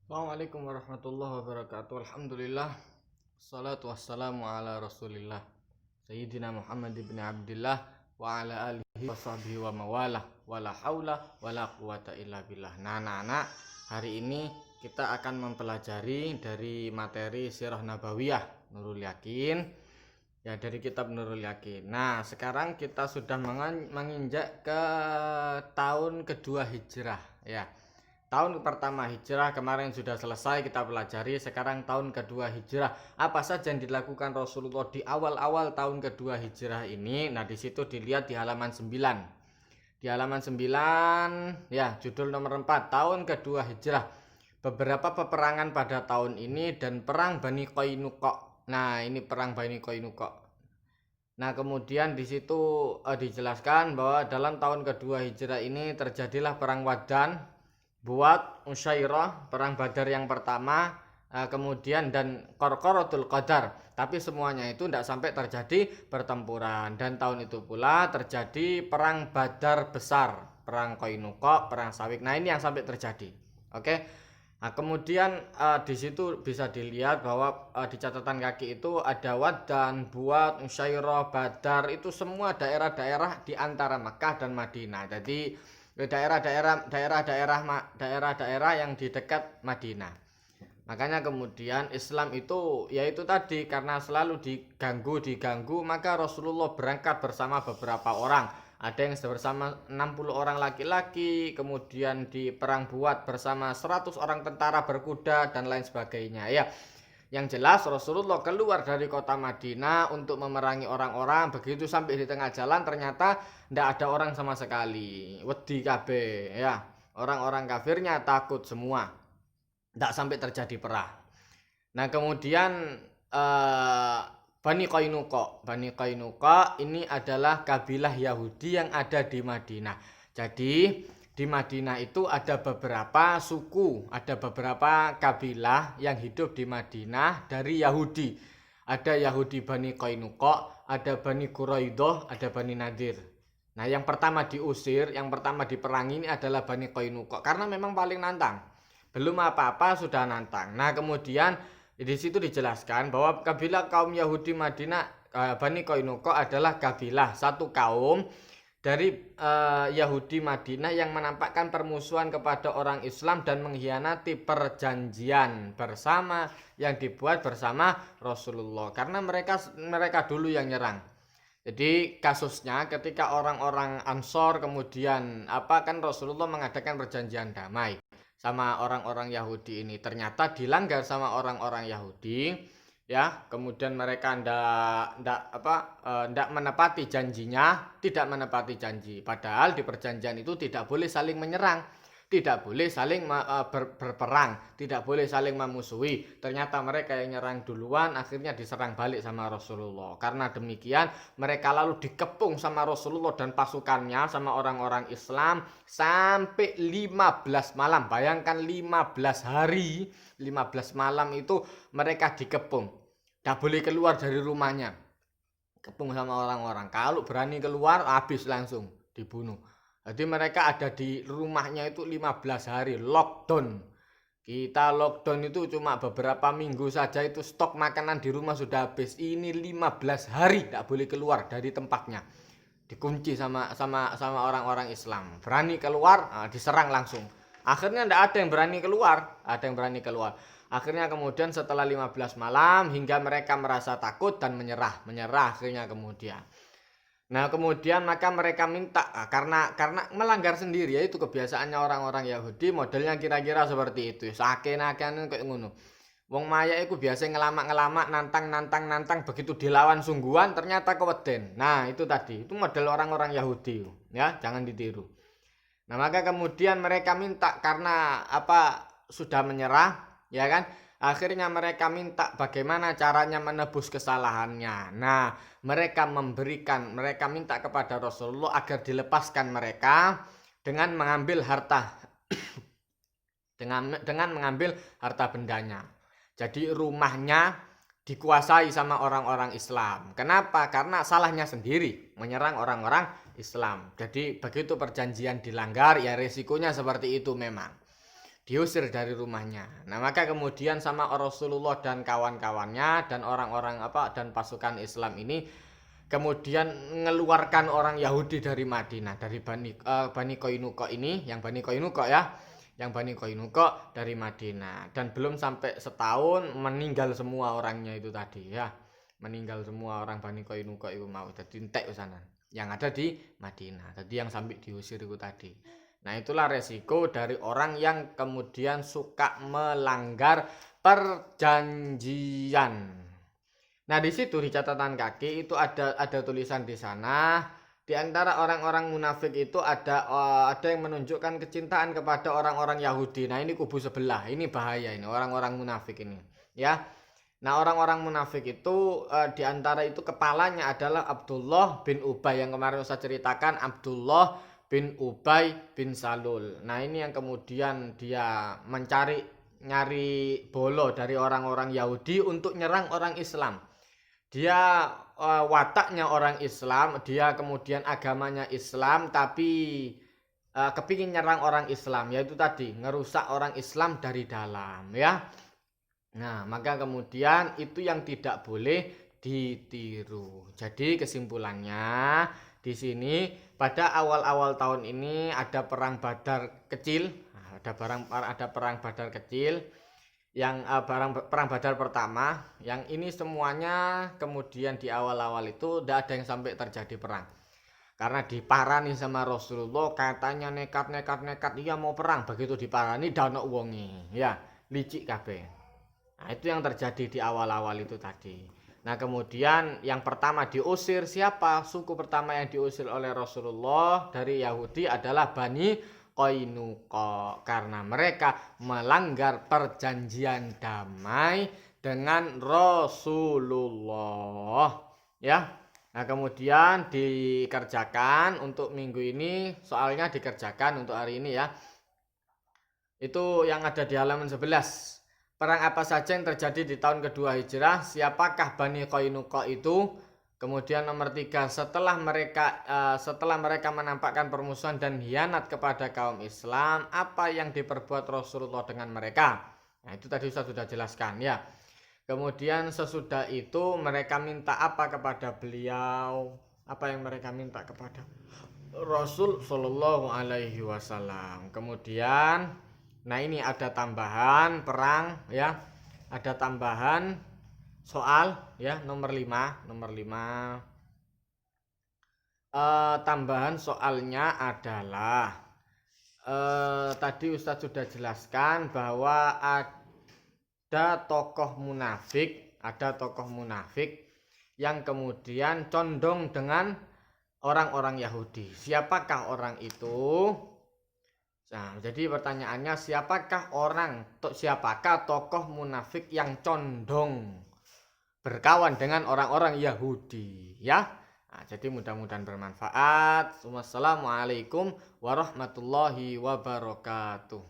Assalamualaikum warahmatullahi wabarakatuh. Alhamdulillah. Salatu wassalamu ala rasulillah Sayyidina Muhammad ibn Abdillah wa ala alihi wa sahbihi wa mawalah wa la hawla wa la quwata illa billah. Nah anak-anak, hari ini kita akan mempelajari dari materi Sirah Nabawiyah Nurul Yakin, ya, dari kitab Nurul Yakin. Nah sekarang kita sudah menginjak ke tahun kedua hijrah, ya. Tahun pertama hijrah kemarin sudah selesai kita pelajari. Sekarang tahun kedua hijrah. Apa saja yang dilakukan Rasulullah di awal-awal tahun kedua hijrah ini? Nah, di situ dilihat di halaman 9. Di halaman 9, ya, judul nomor 4, tahun kedua hijrah. Beberapa peperangan pada tahun ini dan perang Bani Qainuqa. Nah, ini perang Bani Qainuqa. Nah, kemudian di situ dijelaskan bahwa dalam tahun kedua hijrah ini terjadilah perang Wadan, Buat, Usyairah, perang Badar yang pertama, kemudian dan Qarqaratul Qadar. Tapi semuanya itu tidak sampai terjadi pertempuran. Dan tahun itu pula terjadi perang Badar besar, perang Qainuqa, perang Sawik. Nah, ini yang sampai terjadi. Oke. Nah, kemudian di situ bisa dilihat bahwa di catatan kaki itu ada Wadan, Buat, Usyairah, Badar, itu semua daerah-daerah di antara Makkah dan Madinah. Jadi daerah-daerah yang di dekat Madinah. Makanya kemudian Islam itu yaitu tadi, karena selalu diganggu, maka Rasulullah berangkat bersama beberapa orang. Ada yang bersama 60 orang laki-laki, kemudian di perang Buat bersama 100 orang tentara berkuda dan lain sebagainya, ya. Yang jelas Rasulullah keluar dari kota Madinah untuk memerangi orang-orang. Begitu sampai di tengah jalan ternyata tidak ada orang sama sekali. Wedi kabeh, ya. Orang-orang kafirnya takut semua. Tidak sampai terjadi perang. Nah, kemudian Bani Qainuqa ini adalah kabilah Yahudi yang ada di Madinah. Jadi di Madinah itu ada beberapa suku, ada beberapa kabilah yang hidup di Madinah dari Yahudi. Ada Yahudi Bani Qainuqa, ada Bani Quraidah, ada Bani Nadir. Nah, yang pertama diusir, yang pertama diperangi ini adalah Bani Qainuqa karena memang paling nantang. Belum apa-apa sudah nantang. Nah, kemudian di situ dijelaskan bahwa kabilah kaum Yahudi Madinah, Bani Qainuqa adalah kabilah, satu kaum dari Yahudi Madinah yang menampakkan permusuhan kepada orang Islam dan mengkhianati perjanjian bersama yang dibuat bersama Rasulullah, karena mereka dulu yang nyerang. Jadi kasusnya ketika orang-orang Ansor kemudian kan Rasulullah mengadakan perjanjian damai sama orang-orang Yahudi ini, ternyata dilanggar sama orang-orang Yahudi, ya. Kemudian mereka ndak menepati janjinya, tidak menepati janji. Padahal di perjanjian itu tidak boleh saling menyerang, tidak boleh saling berperang, tidak boleh saling memusuhi. Ternyata mereka yang nyerang duluan, akhirnya diserang balik sama Rasulullah. Karena demikian mereka lalu dikepung sama Rasulullah dan pasukannya, sama orang-orang Islam sampai 15 malam. Bayangkan 15 hari, 15 malam itu mereka dikepung. Tidak boleh keluar dari rumahnya. Kepung sama orang-orang. Kalau berani keluar, habis langsung dibunuh. Jadi mereka ada di rumahnya itu 15 hari lockdown. Kita lockdown itu cuma beberapa minggu saja, itu stok makanan di rumah sudah habis. Ini 15 hari tidak boleh keluar dari tempatnya. Dikunci sama orang-orang Islam. Berani keluar, diserang langsung. Akhirnya tidak ada yang berani keluar. Akhirnya kemudian setelah 15 malam hingga mereka merasa takut dan menyerah akhirnya kemudian. Nah, kemudian maka mereka minta, karena melanggar sendiri, yaitu kebiasaannya orang-orang Yahudi, modelnya kira-kira seperti itu. Saken-aken kayak ngono. Wong maya iku biasa ngelamak-ngelamak, nantang, begitu dilawan sungguhan ternyata keweden. Nah, itu tadi, itu model orang-orang Yahudi, ya, jangan ditiru. Nah, maka kemudian mereka minta karena sudah menyerah, ya kan? Akhirnya mereka minta bagaimana caranya menebus kesalahannya. Nah, mereka minta kepada Rasulullah agar dilepaskan mereka dengan mengambil harta dengan mengambil harta bendanya. Jadi rumahnya dikuasai sama orang-orang Islam. Kenapa? Karena salahnya sendiri menyerang orang-orang Islam. Jadi begitu perjanjian dilanggar, ya resikonya seperti itu memang. diusir dari rumahnya. Nah, maka kemudian sama Rasulullah dan kawan-kawannya dan orang-orang dan pasukan Islam ini kemudian mengeluarkan orang Yahudi dari Madinah, dari Bani Qainuqa ini, yang Bani Qainuqa ya, yang Bani Qainuqa dari Madinah. Dan belum sampai setahun meninggal semua orangnya itu tadi ya, meninggal semua orang Bani Qainuqa itu mau jadi entek sana, yang ada di Madinah. Jadi yang sampai diusir itu tadi. Nah, itulah resiko dari orang yang kemudian suka melanggar perjanjian. Nah, di situ di catatan kaki itu ada tulisan di sana. Di antara orang-orang munafik itu ada yang menunjukkan kecintaan kepada orang-orang Yahudi. Nah, ini kubu sebelah. Ini bahaya ini orang-orang munafik ini, ya. Nah, orang-orang munafik itu di antara itu kepalanya adalah Abdullah bin Ubay yang kemarin saya ceritakan, Abdullah bin Ubay bin Salul. Nah, ini yang kemudian dia nyari bolo dari orang-orang Yahudi untuk nyerang orang Islam. Dia wataknya orang Islam, dia kemudian agamanya Islam, tapi kepingin nyerang orang Islam, yaitu tadi ngerusak orang Islam dari dalam, ya. Nah, maka kemudian itu yang tidak boleh ditiru. Jadi kesimpulannya di sini pada awal-awal tahun ini ada perang Badar kecil, ada perang Badar kecil yang perang Badar pertama, yang ini semuanya kemudian di awal-awal itu tidak ada yang sampai terjadi perang. Karena diparani sama Rasulullah, katanya nekat dia mau perang, begitu diparani danok wongi, ya, licik kabeh. Nah, itu yang terjadi di awal-awal itu tadi. Nah, kemudian yang pertama diusir siapa? Suku pertama yang diusir oleh Rasulullah dari Yahudi adalah Bani Qainuqa, karena mereka melanggar perjanjian damai dengan Rasulullah, ya. Nah, kemudian dikerjakan untuk minggu ini, soalnya dikerjakan untuk hari ini ya. Itu yang ada di halaman 11. Perang apa saja yang terjadi di tahun kedua Hijrah? Siapakah Bani Qainuqa itu? Kemudian nomor 3, setelah mereka menampakkan permusuhan dan hianat kepada kaum Islam, apa yang diperbuat Rasulullah dengan mereka? Nah, itu tadi sudah jelaskan ya. Kemudian sesudah itu mereka minta apa kepada beliau? Apa yang mereka minta kepada Rasul Shallallahu Alaihi Wasallam? Kemudian, nah ini ada tambahan perang ya, ada tambahan soal ya, nomor 5. Tambahan soalnya adalah tadi Ustadz sudah jelaskan bahwa ada tokoh munafik yang kemudian condong dengan orang-orang Yahudi. Siapakah orang itu? Nah, jadi pertanyaannya siapakah tokoh munafik yang condong berkawan dengan orang-orang Yahudi, ya? Nah, jadi mudah-mudahan bermanfaat. Wassalamualaikum warahmatullahi wabarakatuh.